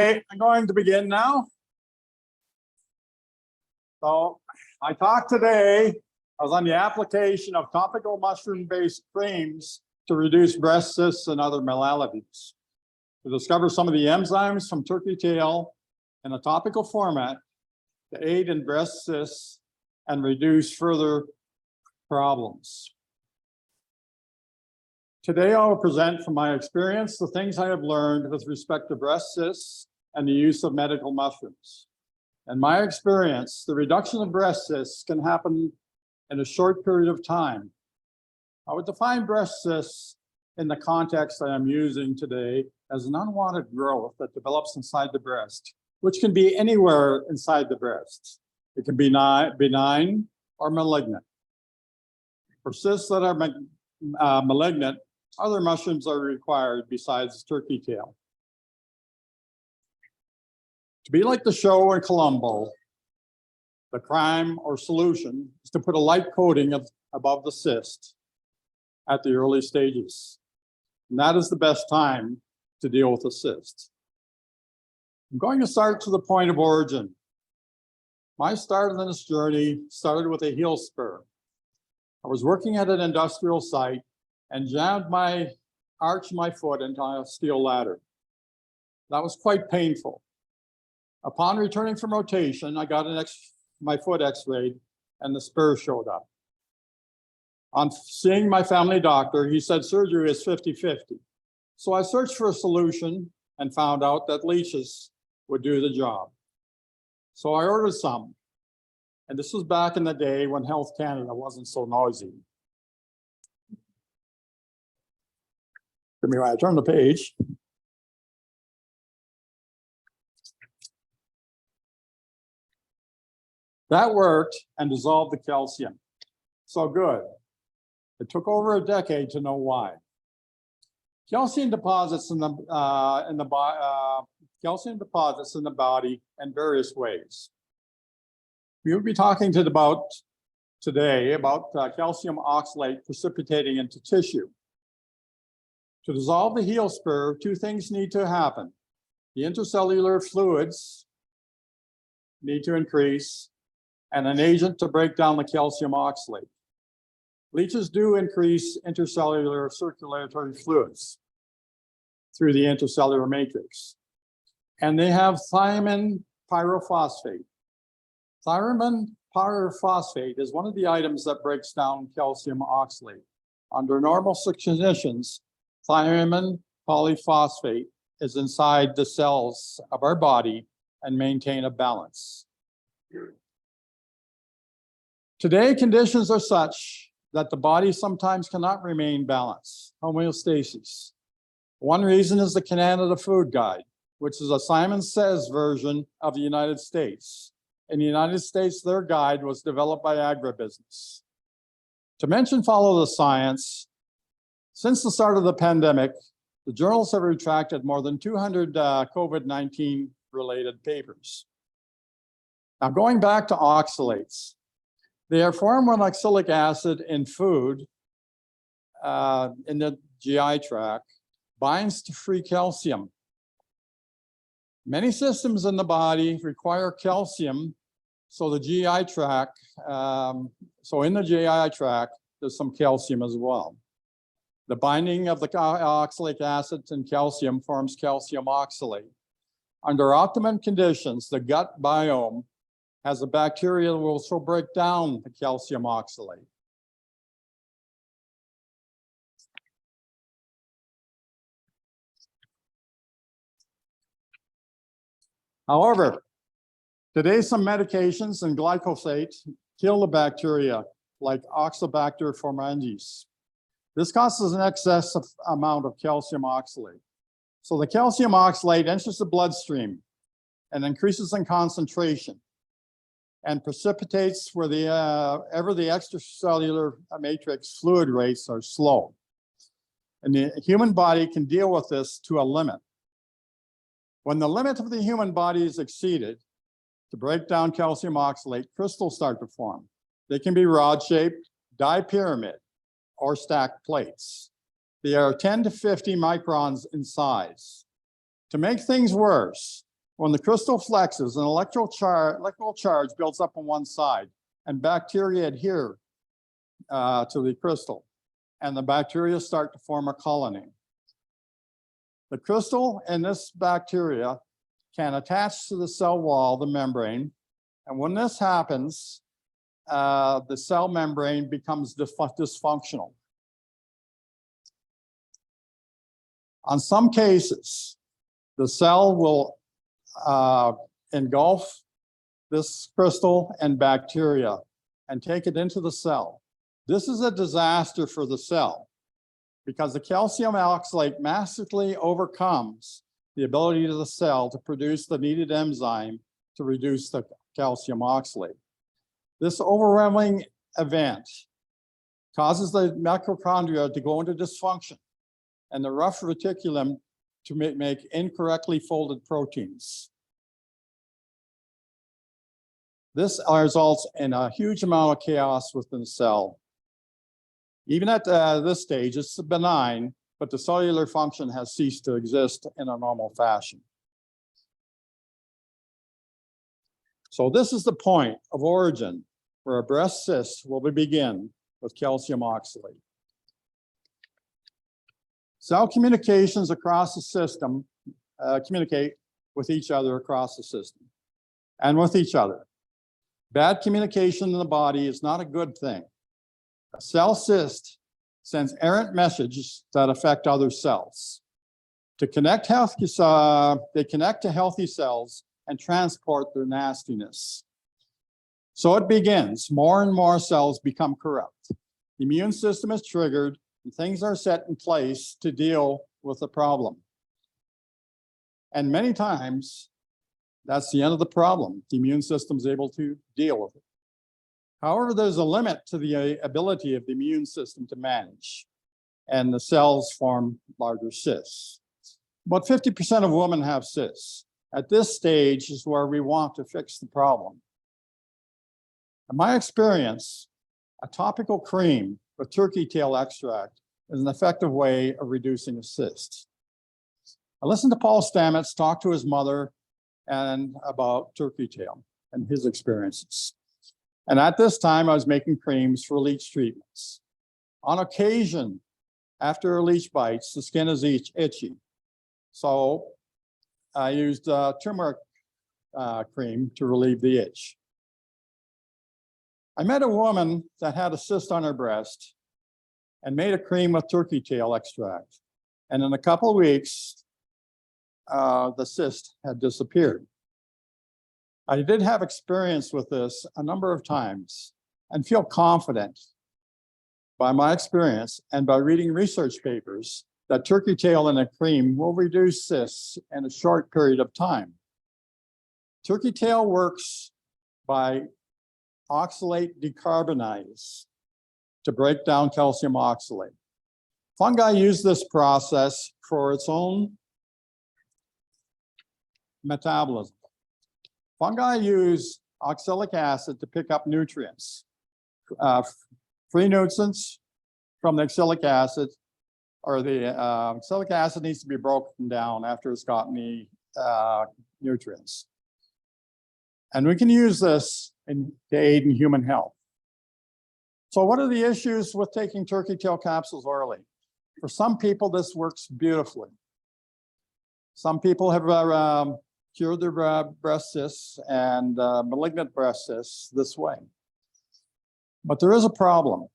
Okay, I'm going to begin now. So my talk today was on the application of topical mushroom-based creams to reduce breast cysts and other maladies. To discover some of the enzymes from turkey tail in a topical format to aid in breast cysts and reduce further problems. Today, I will present from my experience the things I have learned with respect to breast cysts and the use of medical mushrooms. In my experience, the reduction of breast cysts can happen in a short period of time. I would define breast cysts in the context that I'm using today as an unwanted growth that develops inside the breast, which can be anywhere inside the breast. It can be benign or malignant. For cysts that are malignant, other mushrooms are required besides turkey tail. To be like the show in Colombo, the crime or solution is to put a light coating above the cyst at the early stages. And that is the best time to deal with a cyst. I'm going to start to the point of origin. My start on this journey started with a heel spur. I was working at an industrial site and jammed my arch of my foot into a steel ladder. That was quite painful. Upon returning from rotation, I got my foot x-rayed and the spur showed up. On seeing my family doctor, he said surgery is 50-50. So I searched for a solution and found out that leeches would do the job. So I ordered some. And this was back in the day when Health Canada wasn't so noisy. Give me while I turn the page. That worked and dissolved the calcium. So good. It took over a decade to know why. Calcium deposits in the body in various ways. We will be talking today about calcium oxalate precipitating into tissue. To dissolve the heel spur, two things need to happen. The intercellular fluids need to increase, and an agent to break down the calcium oxalate. Leeches do increase intercellular circulatory fluids through the intercellular matrix. And they have thiamine pyrophosphate. Thiamine pyrophosphate is one of the items that breaks down calcium oxalate. Under normal conditions, thiamine polyphosphate is inside the cells of our body and maintain a balance. Today, conditions are such that the body sometimes cannot remain balanced, homeostasis. One reason is the Canada Food Guide, which is a Simon Says version of the United States. In the United States, their guide was developed by agribusiness. To mention follow the science, since the start of the pandemic, the journals have retracted more than 200 COVID-19 related papers. Now going back to oxalates, they are formed when oxalic acid in food in the GI tract binds to free calcium. Many systems in the body require calcium, so the GI tract, so in the GI tract, there's some calcium as well. The binding of the oxalic acid and calcium forms calcium oxalate. Under optimum conditions, the gut biome has a bacteria that will also break down the calcium oxalate. However, today some medications and glyphosate kill the bacteria like Oxobacter formanges. This causes an excessive amount of calcium oxalate. So the calcium oxalate enters the bloodstream and increases in concentration and precipitates where the extracellular matrix fluid rates are slow. And the human body can deal with this to a limit. When the limit of the human body is exceeded, to break down calcium oxalate, crystals start to form. They can be rod-shaped, dipyramid, or stacked plates. They are 10 to 50 microns in size. To make things worse, When the crystal flexes, an electrical charge builds up on one side, and bacteria adhere to the crystal, and the bacteria start to form a colony. The crystal and this bacteria can attach to the cell wall, the membrane, and when this happens, the cell membrane becomes dysfunctional. On some cases, the cell will engulf this crystal and bacteria and take it into the cell. This is a disaster for the cell because the calcium oxalate massively overcomes the ability of the cell to produce the needed enzyme to reduce the calcium oxalate. This overwhelming event causes the mitochondria to go into dysfunction and the rough reticulum to make incorrectly folded proteins. This results in a huge amount of chaos within the cell. Even at this stage, it's benign, but the cellular function has ceased to exist in a normal fashion. So this is the point of origin where a breast cyst will begin with calcium oxalate. Cell communications across the system communicate with each other across the system and with each other. Bad communication in the body is not a good thing. A cell cyst sends errant messages that affect other cells. They connect to healthy cells and transport their nastiness. So it begins. More and more cells become corrupt. The immune system is triggered and things are set in place to deal with the problem. And many times, that's the end of the problem. The immune system is able to deal with it. However, there's a limit to the ability of the immune system to manage, and the cells form larger cysts. About 50% of women have cysts. At this stage is where we want to fix the problem. In my experience, a topical cream with turkey tail extract is an effective way of reducing a cyst. I listened to Paul Stamets talk to his mother and about turkey tail and his experiences. And at this time, I was making creams for leech treatments. On occasion, after a leech bites, the skin is itchy. So I used turmeric cream to relieve the itch. I met a woman that had a cyst on her breast and made a cream with turkey tail extract. And in a couple of weeks, the cyst had disappeared. I did have experience with this a number of times and feel confident by my experience and by reading research papers that turkey tail in a cream will reduce cysts in a short period of time. Turkey tail works by oxalate decarbonase to break down calcium oxalate. Fungi use this process for its own metabolism. Fungi use oxalic acid to pick up nutrients, free nutrients from the oxalic acid, or the oxalic acid needs to be broken down after it's gotten the nutrients. And we can use this to aid in human health. So what are the issues with taking turkey tail capsules orally? For some people, this works beautifully. Some people have cured their breast cysts and malignant breast cysts this way. But there is a problem.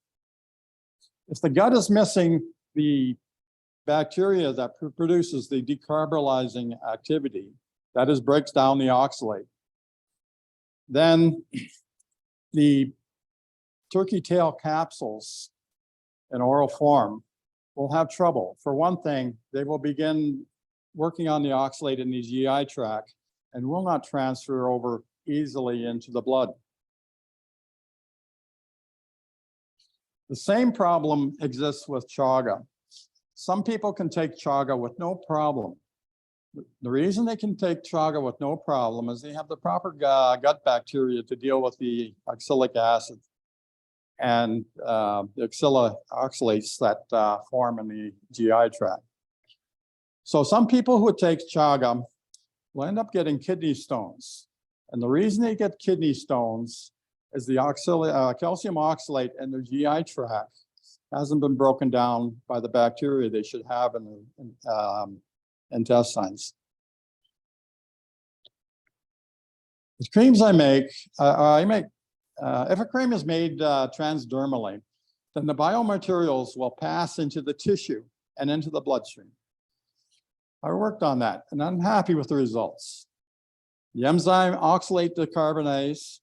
If the gut is missing the bacteria that produces the decarbolizing activity, that is, breaks down the oxalate, then the turkey tail capsules in oral form will have trouble. For one thing, they will begin working on the oxalate in the GI tract and will not transfer over easily into the blood. The same problem exists with chaga. Some people can take chaga with no problem. The reason they can take chaga with no problem is they have the proper gut bacteria to deal with the oxalic acid and the oxalates that form in the GI tract. So some people who take chaga will end up getting kidney stones. And the reason they get kidney stones is the calcium oxalate in their GI tract hasn't been broken down by the bacteria they should have in the intestines. The creams I make, if a cream is made transdermally, then the biomaterials will pass into the tissue and into the bloodstream. I worked on that, and I'm happy with the results. The enzyme oxalate decarbonase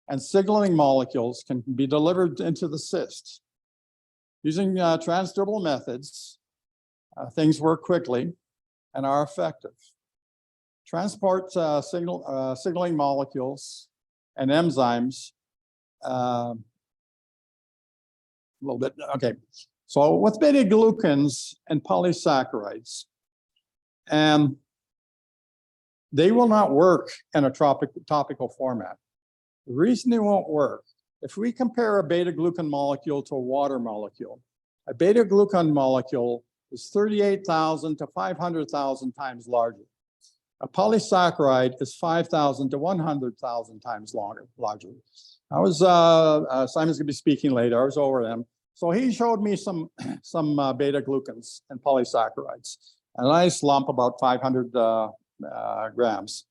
and signaling molecules can be delivered into the cyst. Using transdermal methods, things work quickly and are effective. Transport signaling molecules and enzymes. A little bit, okay. So with beta-glucans and polysaccharides, and they will not work in a topical format. The reason they won't work, if we compare a beta-glucan molecule to a water molecule, a beta-glucan molecule is 38,000 to 500,000 times larger. A polysaccharide is 5,000 to 100,000 times larger. I was, Simon's gonna be speaking later, I was over them. So he showed me some beta-glucans and polysaccharides. A nice lump, about 500 grams.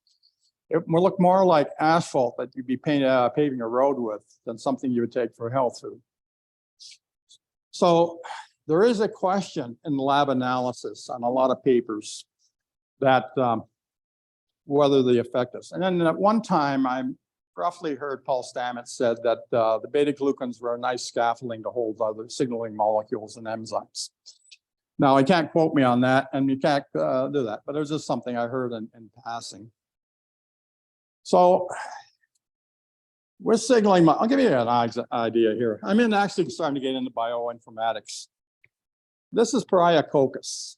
It will look more like asphalt that you'd be paving a road with than something you would take for health food. So there is a question in lab analysis on a lot of papers that whether they affect us. And then at one time, I roughly heard Paul Stamets said that the beta-glucans were a nice scaffolding to hold other signaling molecules and enzymes. Now, I can't quote me on that, and you can't do that, but it was just something I heard in passing. So with signaling, I'll give you an idea here. I'm actually starting to get into bioinformatics. This is pariah coccus.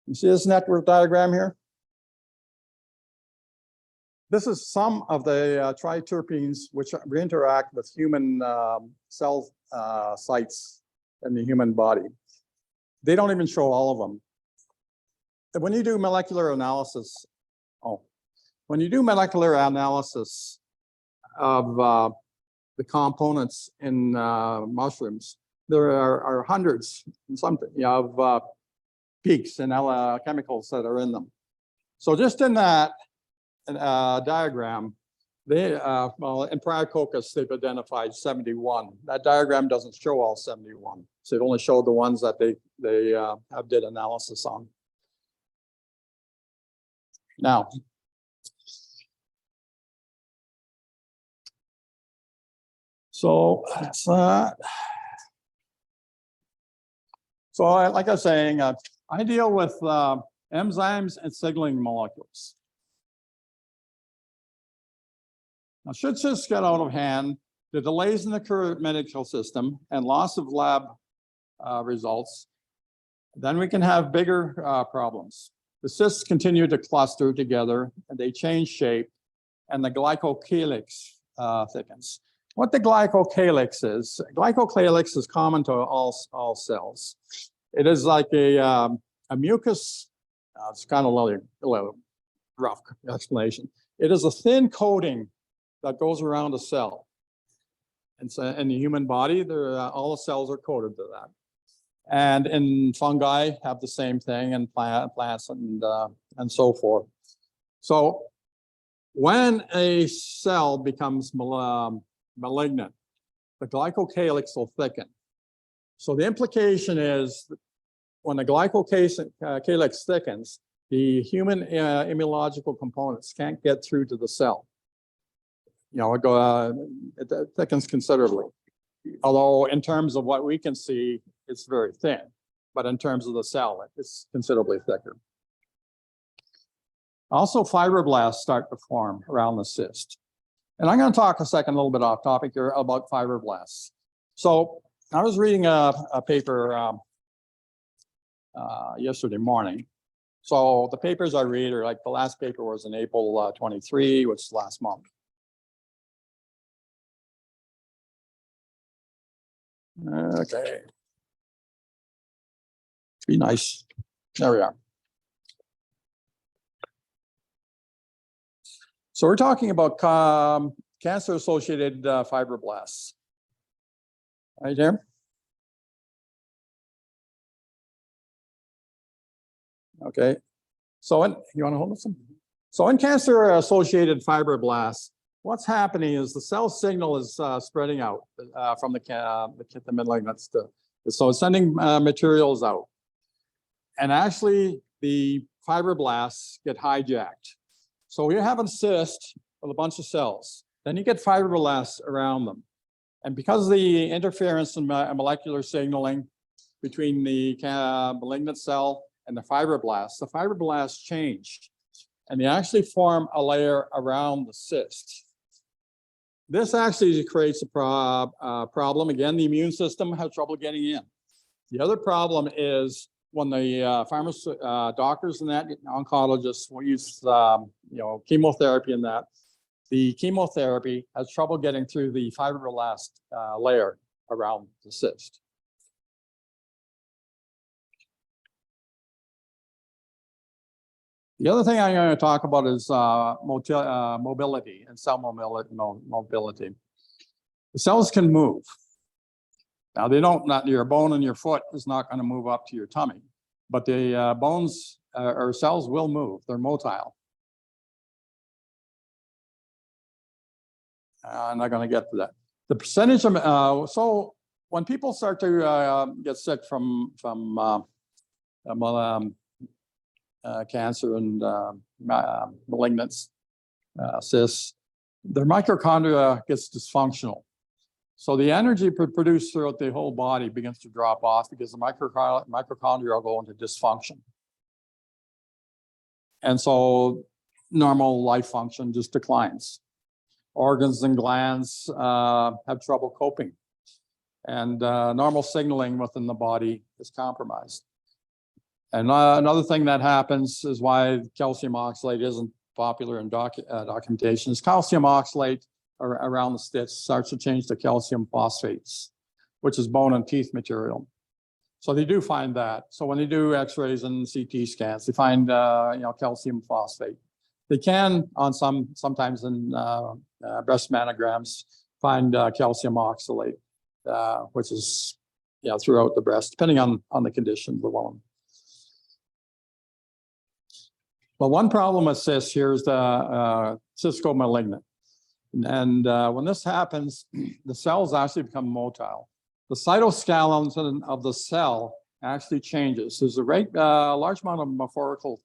You see this network diagram here? This is some of the triterpenes which interact with human cell sites in the human body. They don't even show all of them. When you do molecular analysis, of the components in mushrooms, there are hundreds and something of peaks and chemicals that are in them. So just in that diagram, well, in pariah coccus, they've identified 71. That diagram doesn't show all 71. So it only showed the ones that they did analysis on. Now, so that's that. So like I was saying, I deal with enzymes and signaling molecules. Now, should cysts get out of hand, the delays in the current medical system and loss of lab results, then we can have bigger problems. The cysts continue to cluster together and they change shape, and the glycocalyx thickens. What the glycocalyx is common to all cells. It is like a mucus, it's kind of a little rough explanation. It is a thin coating that goes around a cell. And so in the human body, all the cells are coated to that. And in fungi have the same thing, and plants and so forth. So when a cell becomes malignant, the glycocalyx will thicken. So the implication is that when the glycocalyx thickens, the human immunological components can't get through to the cell. You know, it thickens considerably. Although in terms of what we can see, it's very thin. But in terms of the cell, it's considerably thicker. Also, fibroblasts start to form around the cyst. And I'm going to talk a little bit off topic here about fibroblasts. So I was reading a paper yesterday morning. So the papers I read are like, the last paper was in April 23, which is last month. Okay. Be nice. There we are. So we're talking about cancer-associated fibroblasts. Right here. Okay. So you want to hold this? So in cancer-associated fibroblasts, what's happening is the cell signal is spreading out from the malignants. So it's sending materials out. And actually, the fibroblasts get hijacked. So you have a cyst with a bunch of cells. Then you get fibroblasts around them. And because of the interference in molecular signaling between the malignant cell and the fibroblasts change. And they actually form a layer around the cyst. This actually creates a problem. Again, the immune system has trouble getting in. The other problem is when the doctors and that, oncologists will use chemotherapy and that. The chemotherapy has trouble getting through the fibroblast layer around the cyst. The other thing I'm going to talk about is mobility and cell mobility. The cells can move. Now they don't, not your bone in your foot is not going to move up to your tummy, but the bones or cells will move. They're motile. I'm not going to get to that. The percentage of, so when people start to get sick from cancer and malignants, cysts, their mitochondria gets dysfunctional. So the energy produced throughout the whole body begins to drop off because the mitochondria go into dysfunction. And so normal life function just declines. Organs and glands have trouble coping. And normal signaling within the body is compromised. And another thing that happens is why calcium oxalate isn't popular in documentation is calcium oxalate around the stitch starts to change to calcium phosphates, which is bone and teeth material. So they do find that. So when they do X-rays and CT scans, they find calcium phosphate. They can on sometimes in breast mammograms find calcium oxalate, which is throughout the breast, depending on the condition of the woman. Well, one problem with cysts here is the cisco malignant. And when this happens, the cells actually become motile. The cytoskeleton of the cell actually changes. There's a large amount of morphological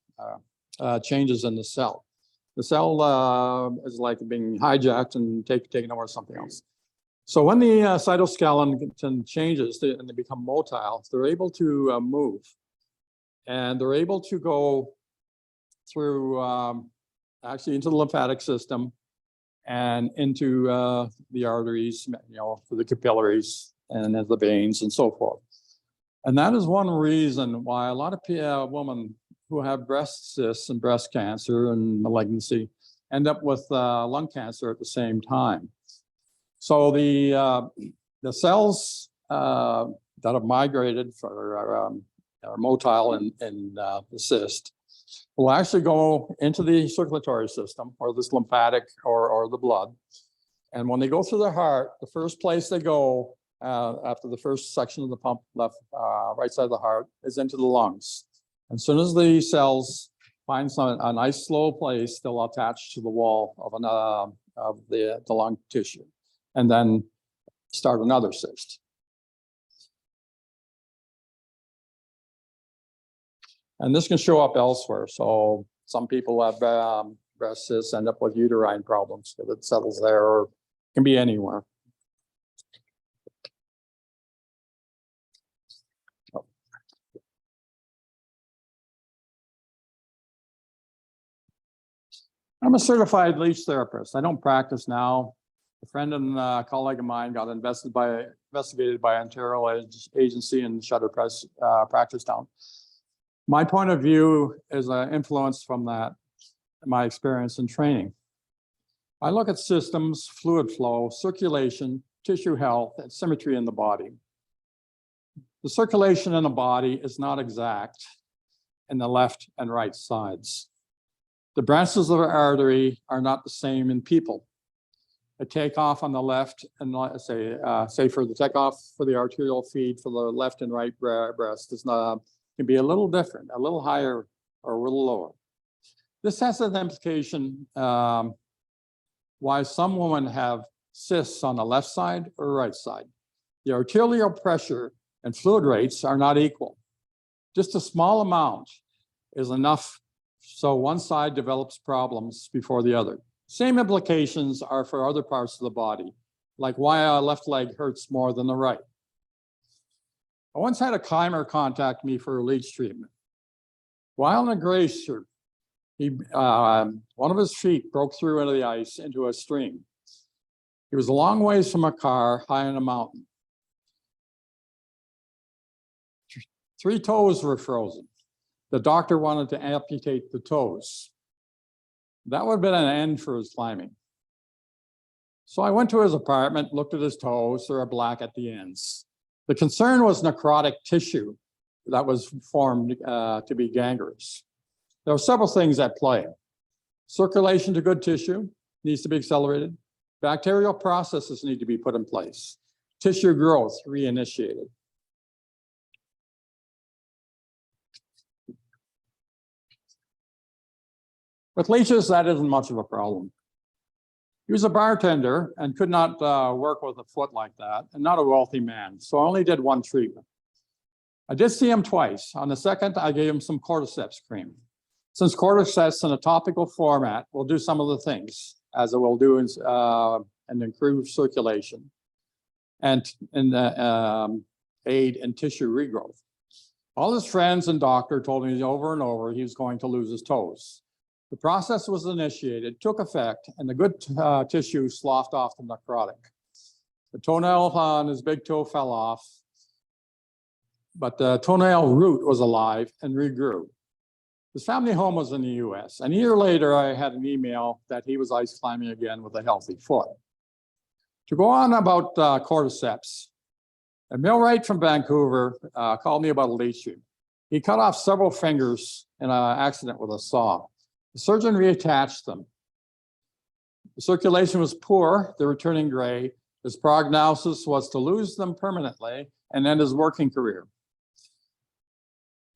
changes in the cell. The cell is like being hijacked and taken over something else. So when the cytoskeleton changes and they become motile, they're able to move. And they're able to go through actually into the lymphatic system and into the arteries, for the capillaries and the veins and so forth. And that is one reason why a lot of women who have breast cysts and breast cancer and malignancy end up with lung cancer at the same time. So the cells that have migrated are motile in the cyst will actually go into the circulatory system or this lymphatic or the blood. And when they go through the heart, the first place they go after the first section of the pump right side of the heart is into the lungs. And as soon as the cells find a nice slow place, they'll attach to the wall of the lung tissue and then start another cyst. And this can show up elsewhere. So some people have breast cysts end up with uterine problems if it settles there, or it can be anywhere. I'm a certified leech therapist. I don't practice now. A friend and a colleague of mine got investigated by Ontario agency and shut her practice down. My point of view is influenced from that, my experience in training. I look at systems, fluid flow, circulation, tissue health, and symmetry in the body. The circulation in the body is not exact in the left and right sides. The branches of the artery are not the same in people. A takeoff on the left, and say for the takeoff for the arterial feed for the left and right breast is not, can be a little different, a little higher or a little lower. This has an implication why some women have cysts on the left side or right side. The arterial pressure and fluid rates are not equal. Just a small amount is enough so one side develops problems before the other. Same implications are for other parts of the body, like why our left leg hurts more than the right. I once had a climber contact me for a leech treatment. While in a glacier, one of his feet broke through into the ice into a stream. He was a long ways from a car high on a mountain. 3 toes were frozen. The doctor wanted to amputate the toes. That would have been an end for his climbing. So I went to his apartment, looked at his toes, they were black at the ends. The concern was necrotic tissue that was formed to be gangrenous. There are several things at play. Circulation to good tissue needs to be accelerated. Bacterial processes need to be put in place. Tissue growth reinitiated. With leeches, that isn't much of a problem. He was a bartender and could not work with a foot like that, and not a wealthy man, so I only did 1 treatment. I did see him twice. On the second, I gave him some cordyceps cream. Since cordyceps in a topical format will do some of the things, as it will do and improve circulation and aid in tissue regrowth. All his friends and doctor told me over and over he was going to lose his toes. The process was initiated, took effect, and the good tissue sloughed off the necrotic. The toenail on his big toe fell off, but the toenail root was alive and regrew. His family home was in the US. And a year later, I had an email that he was ice climbing again with a healthy foot. To go on about cordyceps, a millwright from Vancouver called me about a leaching. He cut off several fingers in an accident with a saw. The surgeon reattached them. The circulation was poor, they were turning gray. His prognosis was to lose them permanently and end his working career.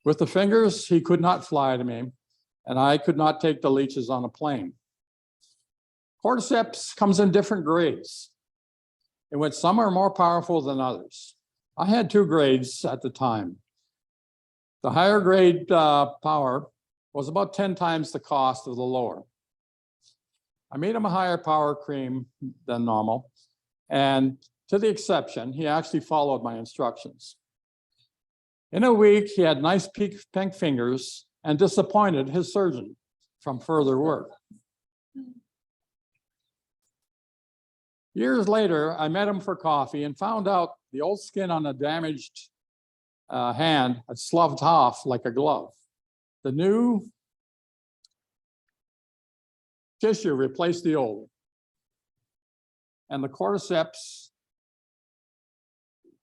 With the fingers, he could not fly to me, and I could not take the leeches on a plane. Cordyceps comes in different grades, in which some are more powerful than others. I had 2 grades at the time. The higher grade power was about 10 times the cost of the lower. I made him a higher power cream than normal, and to the exception, he actually followed my instructions. In a week, he had nice pink fingers and disappointed his surgeon from further work. Years later, I met him for coffee and found out the old skin on a damaged hand had sloughed off like a glove. The new tissue replaced the old. And the cordyceps,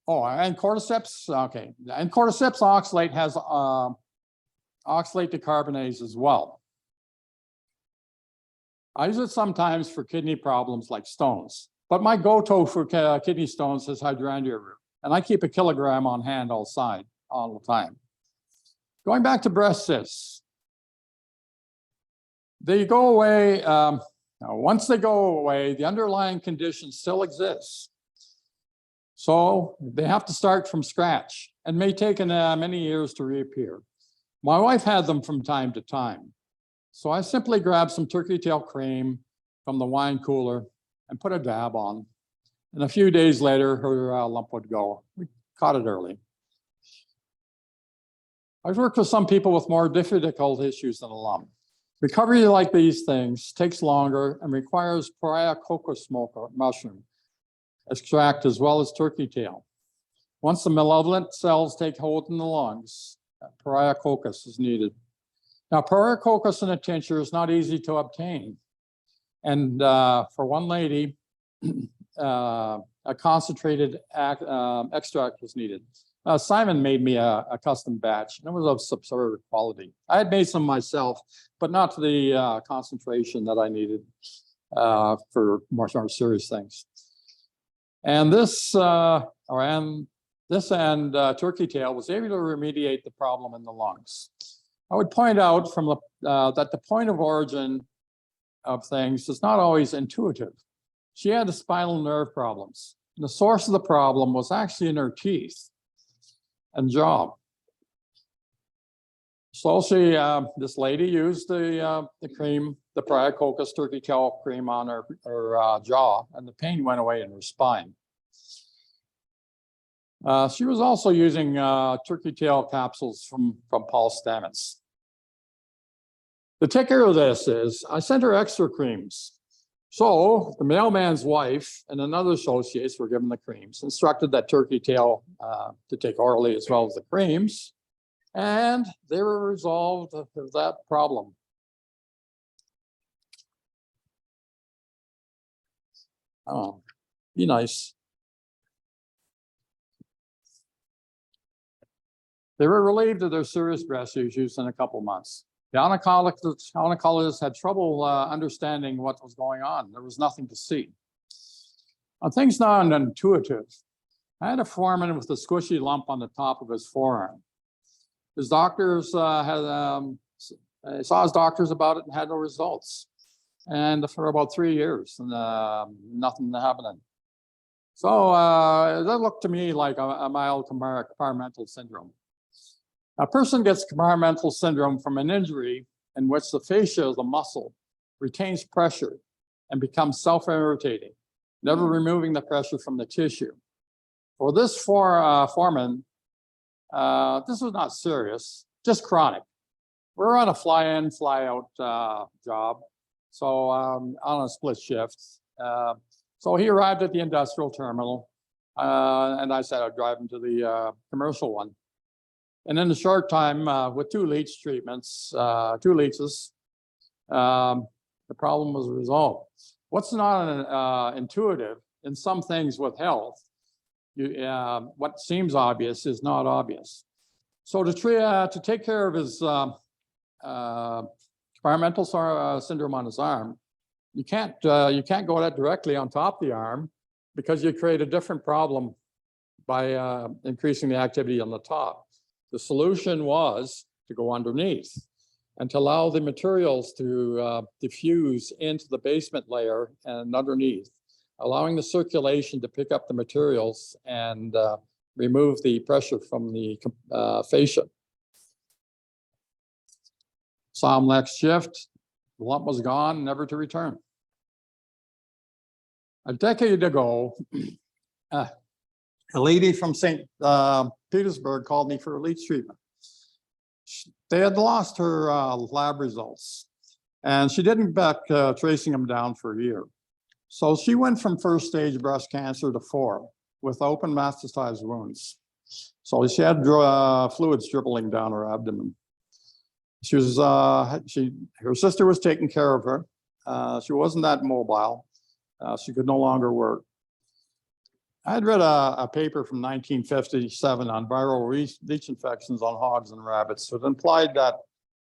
and cordyceps, okay. And cordyceps oxalate has oxalate decarbonase as well. I use it sometimes for kidney problems like stones, but my go-to for kidney stones is hydrangea root, and I keep 1 kilogram on hand all the time. Going back to breast cysts, they go away. Once they go away, the underlying condition still exists. So they have to start from scratch and may take many years to reappear. My wife had them from time to time. So I simply grabbed some turkey tail cream from the wine cooler and put a dab on. And a few days later, her lump would go. We caught it early. I've worked with some people with more difficult issues than a lump. Recovery like these things takes longer and requires pariah coccus mushroom extract as well as turkey tail. Once the malevolent cells take hold in the lungs, pariah coccus is needed. Now, pariah coccus in a tincture is not easy to obtain. And for one lady, a concentrated extract was needed. Simon made me a custom batch, and it was of superior quality. I had made some myself, but not to the concentration that I needed for more serious things. And this and turkey tail was able to remediate the problem in the lungs. I would point out from that the point of origin of things is not always intuitive. She had the spinal nerve problems. And the source of the problem was actually in her teeth and jaw. So this lady used the cream, the Priacoccus turkey tail cream on her jaw, and the pain went away in her spine. She was also using turkey tail capsules from Paul Stamets. The kicker of this is I sent her extra creams. So the mailman's wife and another associates were given the creams, instructed that turkey tail to take orally as well as the creams, and they were resolved of that problem. Oh, be nice. They were relieved of their serious breast issues in a couple months. The oncologist had trouble understanding what was going on. There was nothing to see. Things not intuitive. I had a foreman with a squishy lump on the top of his forearm. His doctors saw his doctors about it and had no results. And for about 3 years, nothing happening. So that looked to me like a mild compartmental syndrome. A person gets compartmental syndrome from an injury in which the fascia of the muscle retains pressure and becomes self-irritating, never removing the pressure from the tissue. For this foreman, this was not serious, just chronic. We're on a fly-in, fly-out job, so on a split shift. So he arrived at the industrial terminal, and I said I'd drive him to the commercial one. And in a short time, with 2 leech treatments, 2 leeches, the problem was resolved. What's not intuitive in some things with health, what seems obvious is not obvious. So to take care of his compartmental syndrome on his arm, you can't go that directly on top of the arm because you create a different problem by increasing the activity on the top. The solution was to go underneath and to allow the materials to diffuse into the basement layer and underneath, allowing the circulation to pick up the materials and remove the pressure from the fascia. Saw him next shift, the lump was gone, never to return. A decade ago, a lady from St. Petersburg called me for a leech treatment. They had lost her lab results, and she didn't back tracing them down for a year. So she went from 1st stage breast cancer to 4 with open metastasized wounds. So she had fluids dribbling down her abdomen. She was her sister was taking care of her. She wasn't that mobile. She could no longer work. I had read a paper from 1957 on viral leech infections on hogs and rabbits. So it implied that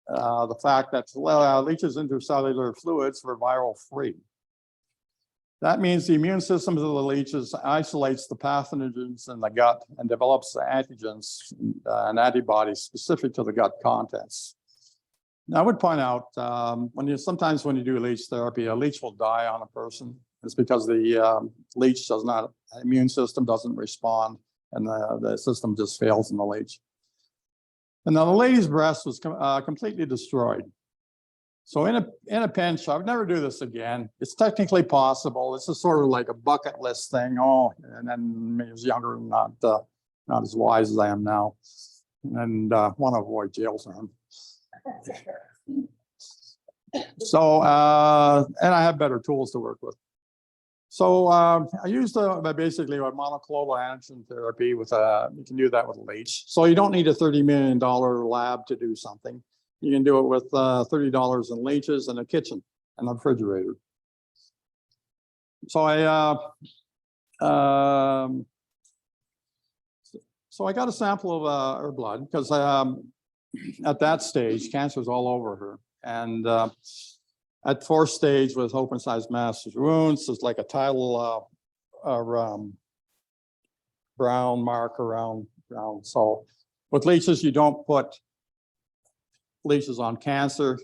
the fact that leeches intercellular fluids were viral free. That means the immune system of the leeches isolates the pathogens in the gut and develops the antigens and antibodies specific to the gut contents. Now, I would point out sometimes when you do leech therapy, a leech will die on a person. It's because the leech immune system doesn't respond, and the system just fails in the leech. And now the lady's breast was completely destroyed. So in a pinch, I would never do this again. It's technically possible. This is sort of like a bucket list thing. Oh, and then I was younger and not as wise as I am now, and want to avoid jail term. So and I have better tools to work with. So I used basically a monoclonal antigen therapy with you can do that with a leech. So you don't need a $30 million lab to do something. You can do it with $30 in leeches and a kitchen and a refrigerator. So So I got a sample of her blood because at that stage, cancer was all over her. And at fourth stage with open-sized massive wounds, it's like a tidal brown mark around. So with leeches, you don't put leeches on cancer.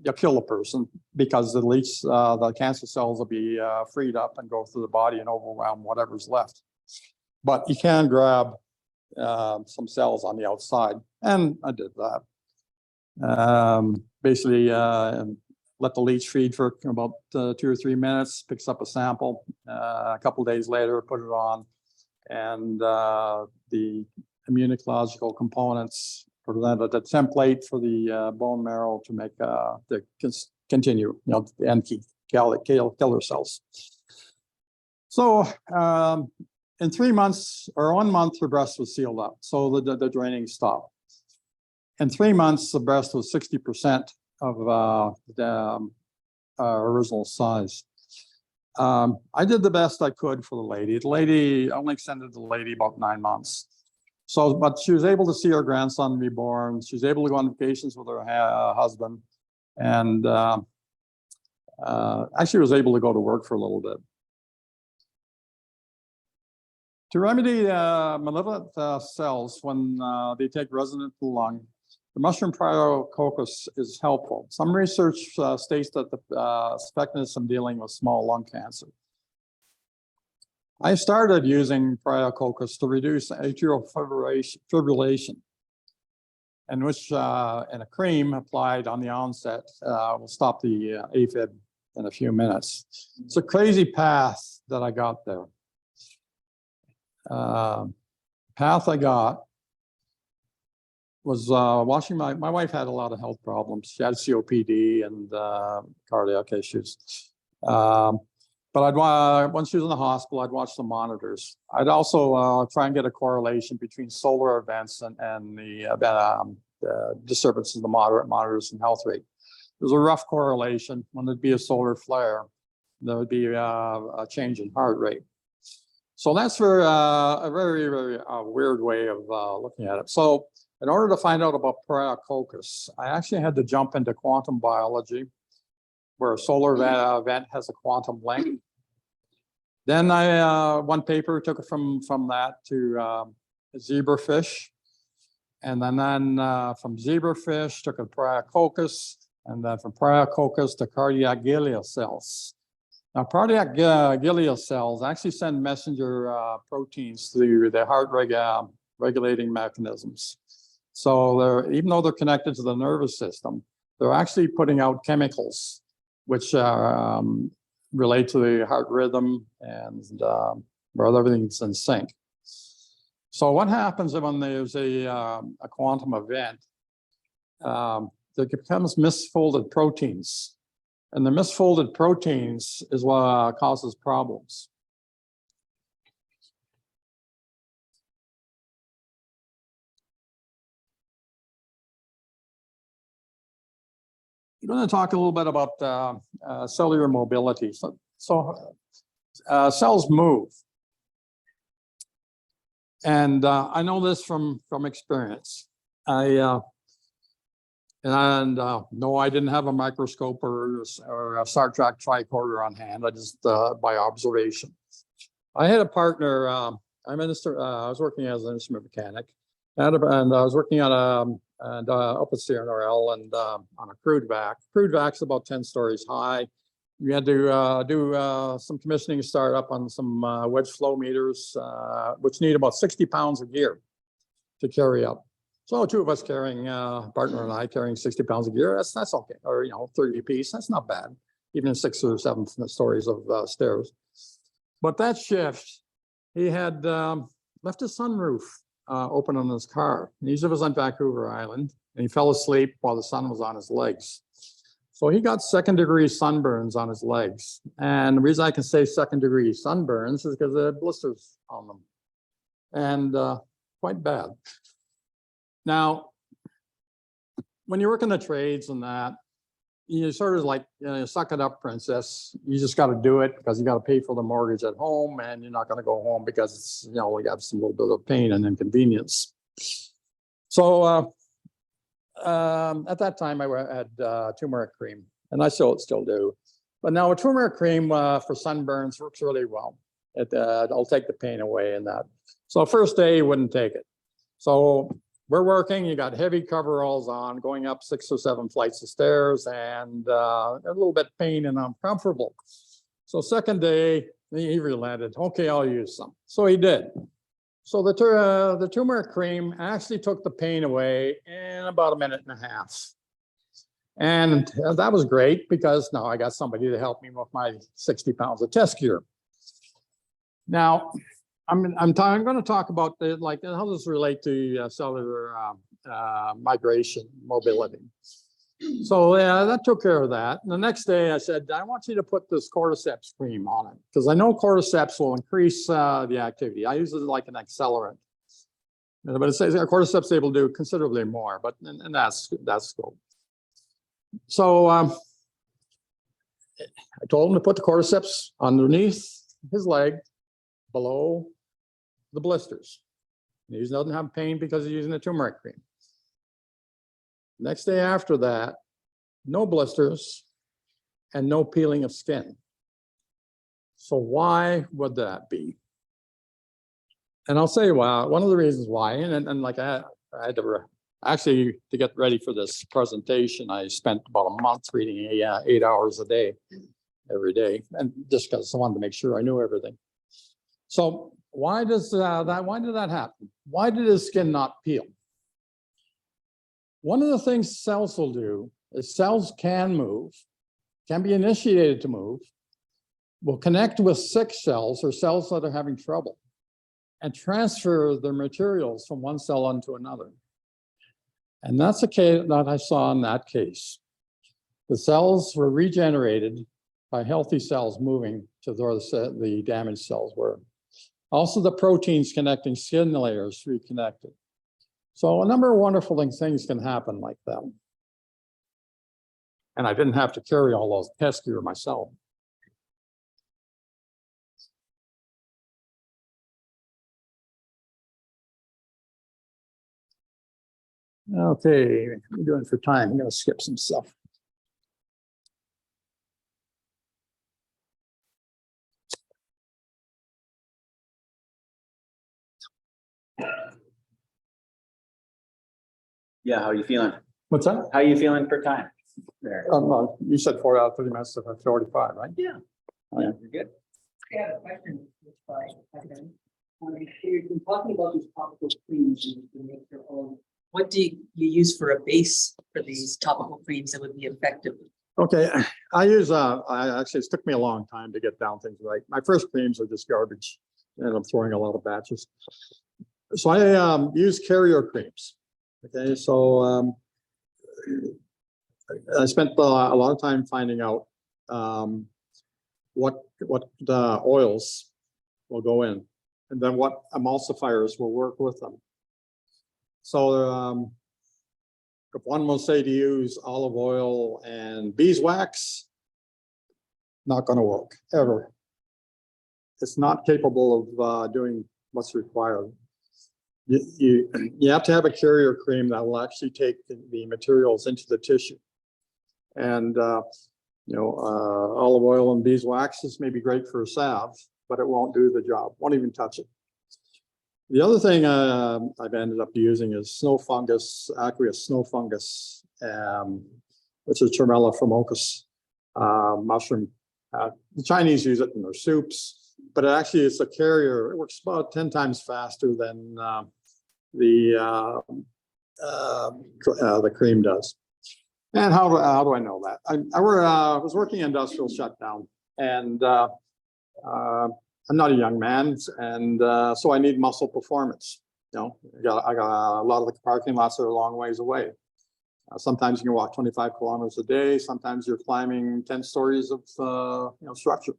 You'll kill the person because the cancer cells will be freed up and go through the body and overwhelm whatever's left. But you can grab some cells on the outside, and I did that. Basically, let the leech feed for about 2 or 3 minutes, picks up a sample. A couple of days later, put it on, and the immunological components presented a template for the bone marrow to make the continue, and keep killer cells. So in 3 months or 1 month, her breast was sealed up, so the draining stopped. In 3 months, the breast was 60% of the original size. I did the best I could for the lady. The lady, I only extended the lady about 9 months. So, but she was able to see her grandson be born. She was able to go on vacations with her husband, and actually was able to go to work for a little bit. To remedy malignant cells when they take resident in the lung, the mushroom Priococcus is helpful. Some research states that the effectiveness in dealing with small lung cancer. I started using Priococcus to reduce atrial fibrillation, and which in a cream applied on the onset will stop the AFib in a few minutes. It's a crazy path that I got there. Path I got was watching my wife had a lot of health problems. She had COPD and cardiac issues. But when she was in the hospital, I'd watch the monitors. I'd also try and get a correlation between solar events and the disturbances in the monitors and health rate. There's a rough correlation. When there'd be a solar flare, there would be a change in heart rate. So that's a very, very weird way of looking at it. So in order to find out about Priococcus, I actually had to jump into quantum biology, where a solar event has a quantum length. Then one paper took it from that to zebrafish. And then from zebrafish took it Priococcus, and then from Priococcus to cardiac glial cells. Now, cardiac glial cells actually send messenger proteins through the heart regulating mechanisms. So even though they're connected to the nervous system, they're actually putting out chemicals which relate to the heart rhythm and where everything's in sync. So what happens when there's a quantum event? There becomes misfolded proteins. And the misfolded proteins is what causes problems. I'm going to talk a little bit about cellular mobility. So cells move. And I know this from experience. No, I didn't have a microscope or a Star Trek tricorder on hand. I just by observation. I had a partner. I was working as an instrument mechanic, and I was working on up at CNRL and on a crude vac. Crude vac's about 10 stories high. We had to do some commissioning startup on some wedge flow meters, which need about 60 pounds of gear to carry up. So 2 of us carrying, partner and I carrying 60 pounds of gear, that's okay. Or, 30 apiece, that's not bad. Even in 6 or 7 stories of stairs. But that shift, he had left his sunroof open on his car. And he was on Vancouver Island, and he fell asleep while the sun was on his legs. So he got 2nd-degree sunburns on his legs. And the reason I can say 2nd-degree sunburns is because they had blisters on them. And quite bad. Now, when you work in the trades and that, you sort of like, suck it up, princess. You just got to do it because you got to pay for the mortgage at home, and you're not going to go home because it's, we have some little bit of pain and inconvenience. So at that time, I had turmeric cream, and I still do. But now a turmeric cream for sunburns works really well. It'll take the pain away and that. So first day, you wouldn't take it. So we're working, you got heavy coveralls on, going up 6 or 7 flights of stairs, and a little bit pain and uncomfortable. So second day, he relented. Okay, I'll use some. So he did. So the turmeric cream actually took the pain away in about 1.5 minutes. And that was great because now I got somebody to help me with my 60 pounds of test gear. Now, I'm going to talk about how does this relate to cellular migration, mobility. So that took care of that. And the next day I said, I want you to put this cordyceps cream on it because I know cordyceps will increase the activity. I use it like an accelerant. But it says cordyceps able to do considerably more, but and that's cool. So I told him to put the cordyceps underneath his leg, below the blisters. He doesn't have pain because he's using the turmeric cream. Next day after that, no blisters and no peeling of skin. So why would that be? And I'll say why. One of the reasons why, and like I had to actually, to get ready for this presentation, I spent about a month reading 8 hours a day, every day, and just because I wanted to make sure I knew everything. So why does why did that happen? Why did his skin not peel? One of the things cells will do is cells can move, can be initiated to move, will connect with sick cells or cells that are having trouble, and transfer their materials from one cell onto another. And that's the case that I saw in that case. The cells were regenerated by healthy cells moving to where the damaged cells were. Also, the proteins connecting skin layers reconnected. So a number of wonderful things can happen like that. And I didn't have to carry all those test gear myself. Okay, what are we doing for time? I'm going to skip some stuff. Yeah, how are you feeling? What's that? How are you feeling for time? There. You said 4 out of 30 minutes of 45, right? Yeah. Oh, yeah. You're good. I have a question. You've been talking about these topical creams and you can make your own. What do you use for a base for these topical creams that would be effective? Okay, I use, actually, it's took me a long time to get down things right. My first creams are just garbage, and I'm throwing a lot of batches. So I use carrier creams. Okay, so I spent a lot of time finding out what oils will go in, and then what emulsifiers will work with them. So if one will say to use olive oil and beeswax, not going to work ever. It's not capable of doing what's required. You have to have a carrier cream that will actually take the materials into the tissue. And olive oil and beeswax is maybe great for a salve, but it won't do the job. Won't even touch it. The other thing I've ended up using is snow fungus, aqueous snow fungus, which is Tremella fumosus mushroom. The Chinese use it in their soups, but it actually is a carrier. It works about 10 times faster than the cream does. And how do I know that? I was working industrial shutdown, and I'm not a young man, and so I need muscle performance. I got a lot of the parking lots are a long ways away. Sometimes you can walk 25 kilometers a day. Sometimes you're climbing 10 stories of structure.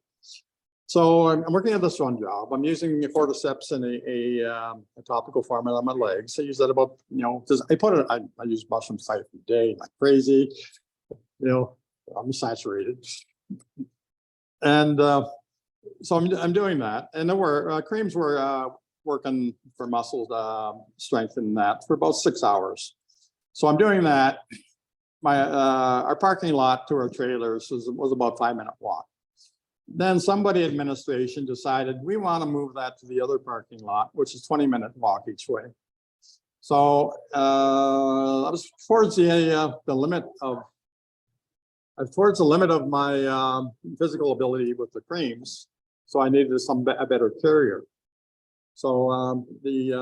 So I'm working at this one job. I'm using cordyceps in a topical form on my legs. I use that about, I use mushroom site every day like crazy. I'm saturated. And so I'm doing that. And there were creams were working for muscle strength and that for about 6 hours. So I'm doing that. Our parking lot to our trailers was about a 5-minute walk. Then somebody administration decided we want to move that to the other parking lot, which is 20-minute walk each way. So I was towards the limit of my physical ability with the creams. So I needed a better carrier. So the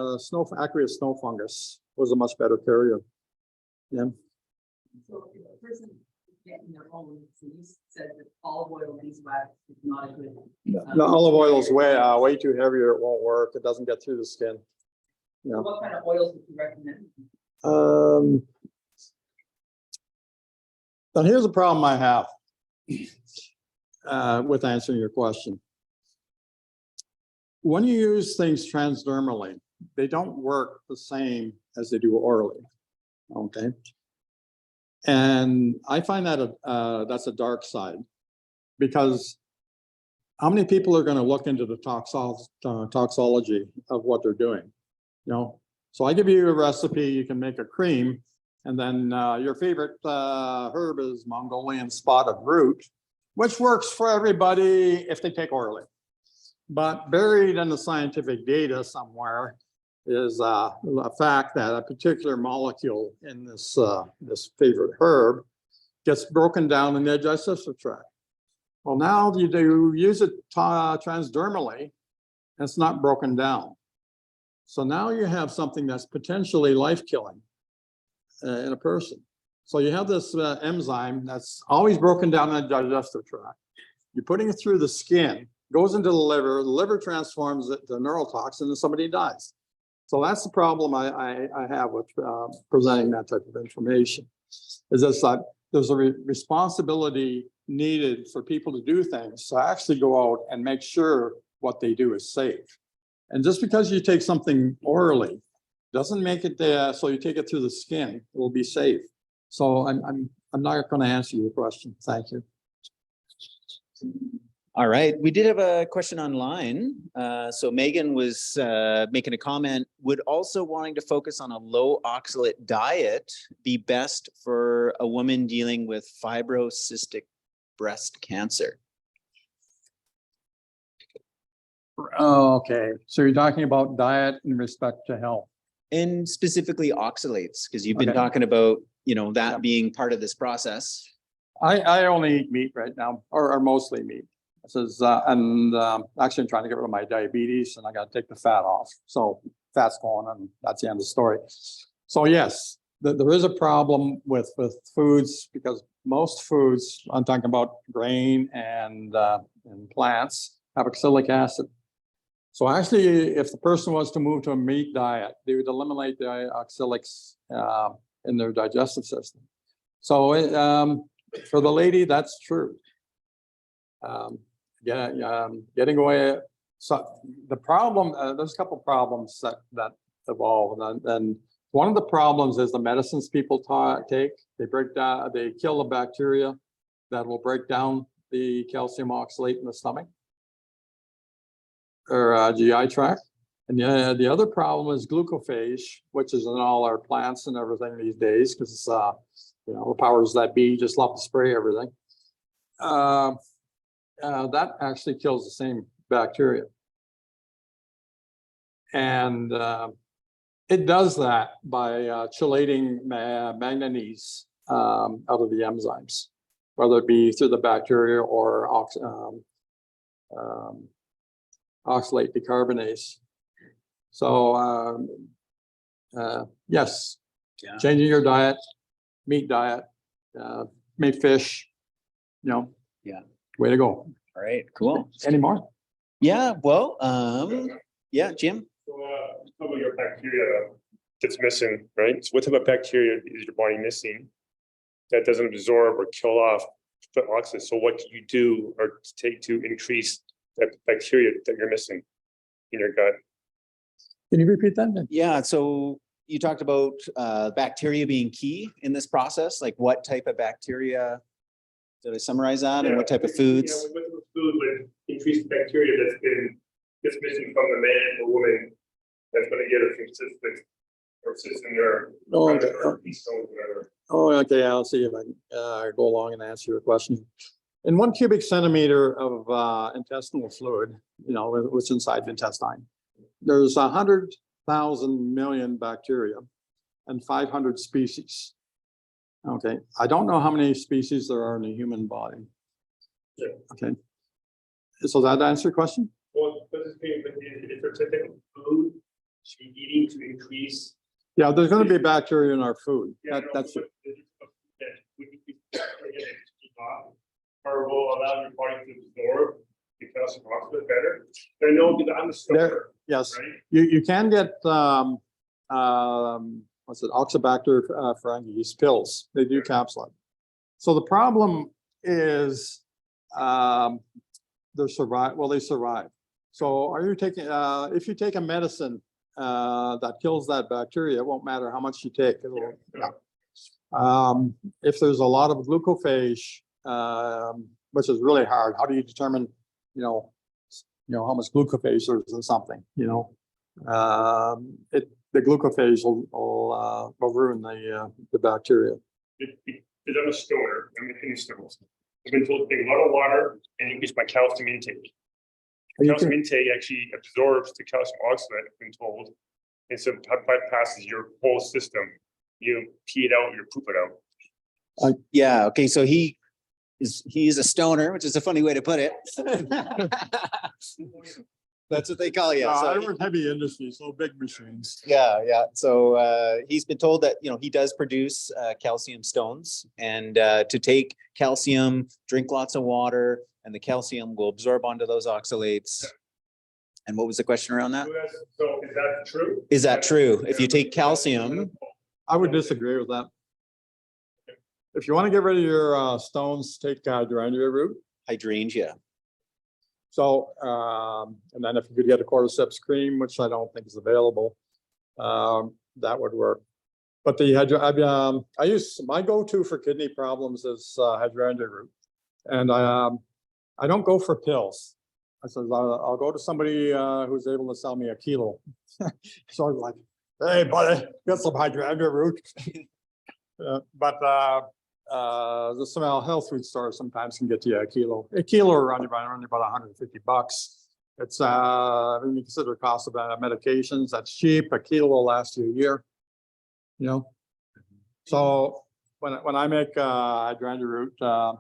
aqueous snow fungus was a much better carrier. Yeah. So if a person getting their own, so you said that olive oil and beeswax is not a good. The olive oil is way too heavier. It won't work. It doesn't get through the skin. Yeah. What kind of oils would you recommend? Now here's a problem I have with answering your question. When you use things transdermally, they don't work the same as they do orally. Okay. And I find that that's a dark side, because how many people are going to look into the toxology of what they're doing? You know, so I give you a recipe, you can make a cream, and then your favorite herb is Mongolian spotted root, which works for everybody if they take orally. But buried in the scientific data somewhere is a fact that a particular molecule in this favorite herb gets broken down in the digestive tract. Well, now you do use it transdermally, and it's not broken down. So now you have something that's potentially life-killing in a person. So you have this enzyme that's always broken down in the digestive tract. You're putting it through the skin, goes into the liver transforms it to neurotoxin, and somebody dies. So that's the problem I have with presenting that type of information, is this that there's a responsibility needed for people to do things, to actually go out and make sure what they do is safe. And just because you take something orally doesn't make it so you take it through the skin, it will be safe. So I'm not going to answer your question. Thank you. All right, we did have a question online. So Megan was making a comment, would also wanting to focus on a low oxalate diet be best for a woman dealing with fibrocystic breast cancer? Okay, so you're talking about diet in respect to health. And specifically oxalates, because you've been Okay. talking about, you know, that Yep. being part of this process. I only eat meat right now, or mostly meat. This is, actually I'm trying to get rid of my diabetes, and I got to take the fat off. So fat's going, and that's the end of the story. So yes, there is a problem with foods, because most foods, I'm talking about grain and plants, have oxalic acid. So actually, if the person was to move to a meat diet, they would eliminate the oxalics in their digestive system. So for the lady, that's true. Getting away. So the problem, there's a couple problems that evolve, and one of the problems is the medicines people take. They kill the bacteria that will break down the calcium oxalate in the stomach or GI tract. And the other problem is glucophage, which is in all our plants and everything these days, because the powers that be just love to spray everything. That actually kills the same bacteria. And it does that by chelating manganese out of the enzymes, whether it be through the bacteria or oxalate decarbonase. So yes, Yeah. changing your diet, meat diet, meat, fish, Yeah. way to go. All right, cool. Any more? Yeah, well, yeah, Jim. So, some of your bacteria that's missing, right? So what type of bacteria is your body missing that doesn't absorb or kill off the oxalate? So what can you do or take to increase that bacteria that you're missing in your gut? Can you repeat that? Yeah, so you talked about bacteria being key in this process. Like what type of bacteria Did I summarize that and what type of foods? Yeah, what type of food would increase the bacteria that's missing from the man or woman that's gonna get a consistent or cyst in their. Oh, okay. or keystone, whatever. Oh, okay, I'll see if I can go along and answer your question. In 1 cubic centimeter of intestinal fluid, what's inside the intestine, there's 100,000 million bacteria and 500 species. Okay, I don't know how many species there are in the human body. Yeah. Okay. So that answer your question? Well, does it mean if there's a type of food to be eating to increase? Yeah, there's going to be bacteria in our food. Yeah, That's it. Or will allow your body to absorb the calcium oxalate better. I know that I'm a stoner, Yes, right? you can get what's it, Oxobacter fungi pills. They do capsulate. So the problem is they survive. So are you taking if you take a medicine that kills that bacteria, it won't matter how much you take. If there's a lot of glucophage, which is really hard, how do you determine, how much glucophage there is in something? The glucophage will ruin the bacteria. Because I'm a stoner, I'm a kidney stones. I've been told to take a lot of water and increase my calcium intake. Calcium intake actually absorbs the calcium oxalate, I've been told. And so bypasses your whole system. You pee it out, you poop it out. Yeah. Okay. So he's a stoner, which is a funny way to put it. That's what they call you. I work heavy industry, so big machines. Yeah. So he's been told that he does produce calcium stones, and to take calcium, drink lots of water, and the calcium will absorb onto those oxalates. And what was the question around that? So is that true? Is that true? If you take calcium, I would disagree with that. If you want to get rid of your stones, take hydrangea root. hydrangea. So, and then if you could get a cordyceps cream, which I don't think is available, that would work. But I use my go-to for kidney problems is hydrangea root, and I don't go for pills. I said I'll go to somebody who's able to sell me a kilo. So I'm like, hey buddy, get some hydrangea root. But the small health food store sometimes can get you a kilo. A kilo around about $150. It's when you consider the cost of medications, that's cheap. A kilo will last you a year. So when I make hydrangea root, I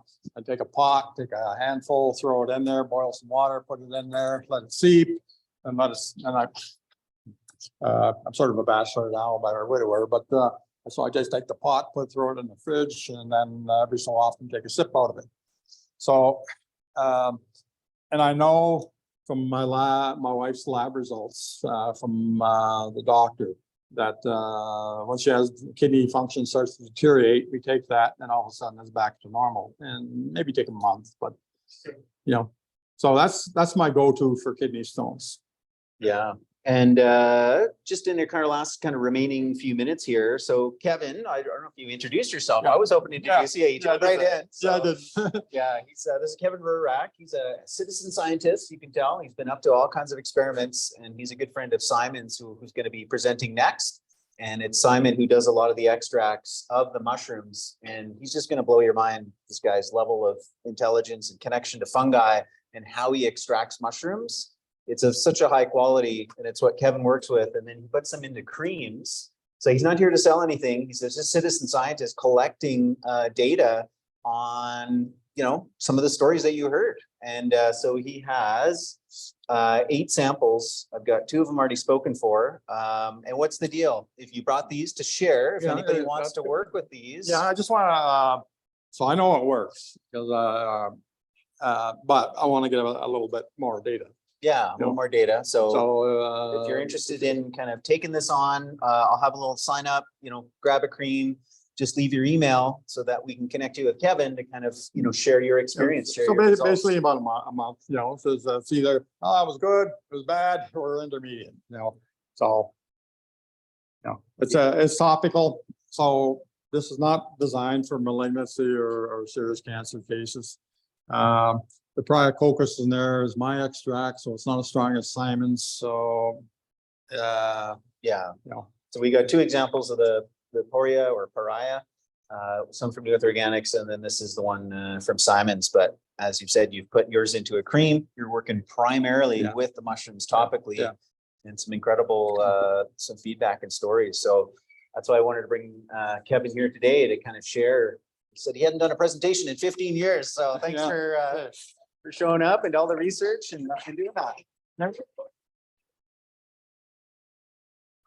take a pot, take a handful, throw it in there, boil some water, put it in there, let it seep, and I'm sort of a bachelor now, but a widower, but so I just take the pot, throw it in the fridge, and then every so often take a sip out of it. So, and I know from my wife's lab results from the doctor that once she has kidney function starts to deteriorate, we take that, and all of a sudden it's back to normal, and maybe take a month, but so that's my go-to for kidney stones. Yeah. And just in your last remaining few minutes here. So Kevan, I don't know if you introduced yourself. Yeah. I was hoping to introduce you. You jumped right in. Yeah, I did. Yeah, he's this is Kevan Rurak. He's a citizen scientist. You can tell he's been up to all kinds of experiments, and he's a good friend of Simon's, who's going to be presenting next. And it's Simon who does a lot of the extracts of the mushrooms, and he's just going to blow your mind. This guy's level of intelligence and connection to fungi and how he extracts mushrooms. It's of such a high quality, and it's what Kevan works with. And then he puts them into creams. So he's not here to sell anything. He's just a citizen scientist collecting data on, some of the stories that you heard. And so he has 8 samples. I've got 2 of them already spoken for. And what's the deal? If you brought these to share, if anybody wants to work with these. Yeah, I just want to, so I know it works because, but I want to get a little bit more data. Yeah, a little more data. So if you're interested in taking this on, I'll have a little sign up, grab a cream, just leave your email so that we can connect you with Kevan to share your experience. Share your results. Basically about a month, so it's either, it was good, it was bad, or intermediate, so, it's topical. So this is not designed for malignancy or serious cancer cases. The Priococcus in there is my extract, so it's not as strong as Simon's. So, Yeah. you know, So we got two examples of the Poria or Pariah, some from New Earth Organics, and then this is the one from Simon's. But as you've said, you've put yours into a cream. You're working primarily Yeah. with the mushrooms topically, Yeah. and some incredible some feedback and stories. So that's why I wanted to bring Kevan here today to kind of share. He said he hadn't done a presentation in 15 years. So thanks Yeah. for showing up and all the research and doing that.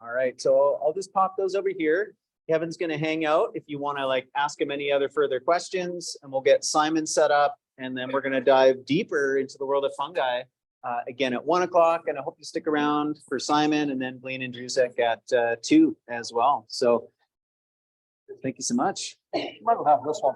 All right, so I'll just pop those over here. Kevin's gonna hang out if you wanna like ask him any other further questions, and we'll get Simon set up, and then we're gonna dive deeper into the world of fungi again at 1 o'clock, and I hope you stick around for Simon and then Blaine and Drusek at 2 as well. So thank you so much. Might have this one.